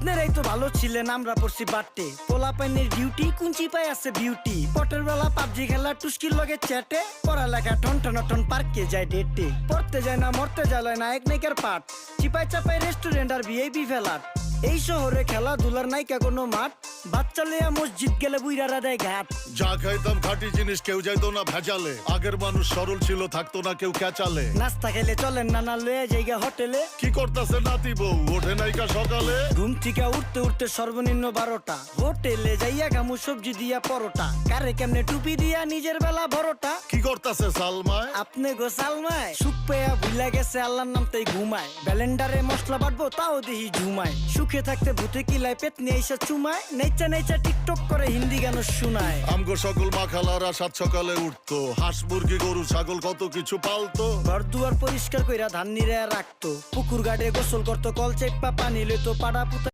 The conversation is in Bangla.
আপনারাই তো ভালো ছিলেন, আমরা পড়ছি বাটে। পোলা পাইনের ডিউটি, কুঞ্চি পাই আছে বিউটি। পটের বেলা পাবজি খেলা, টুস্কির লগে চ্যাটে। পড়ালেখা টন টন পার্কে যায় ডেটে। পড়তে যায় না, মরতে যায় নায়ক নায়িকার পাঠ। চিপাই চাপাই রেস্টুরেন্ট আর ভিআইপি ফেলাট। এই শহরে খেলাধুলার নায়িকা কোনো মাঠ। বাচ্চা লইয়া মসজিদ গেলে বুইরারা দেয় ঘাট। যা খাইতাম খাঁটি জিনিস, কেউ যাইতো না ভেজালে। আগের মানুষ সরল ছিল, থাকতো না কেউ ক্যাচালে। নাস্তা খেলে চলেন নানা লইয়া জায়গা হোটেলে। কি করতেছে নাতি বউ, ওঠে নাইকা সকালে। ঘুম থেকে উঠতে উঠতে সর্বনিম্ন 12টা। হোটেলে যাইয়া গামু সবজি দিয়া পরোটা। কারে কেমনে টুপি দিয়া নিজের বেলা বড়টা। কি করতেছে সালমায়? আপনি গো সালমায় সুখ পেয়া ভুলা গেছে আল্লাহর নাম তাই ঘুমায়। ব্যালেন্ডারে মশলা বাটবো তাও দেখি ঝুমায়। সুখে থাকতে ভূতে কিলায় পেট নিয়ে এসে চুমায়। নেচা নেচা টিকটক করে হিন্দি গান শোনায়। আমগো সকল মাখালারা সাত সকালে উঠতো, হাঁস মুরগি গরু ছাগল কত কিছু পালতো। ঘর দুয়ার পরিষ্কার কইরা ধান নিরে রাখতো। পুকুর গাড়ে গোসল করতো, কল চেপা পানি লইতো, পাড়া পুতা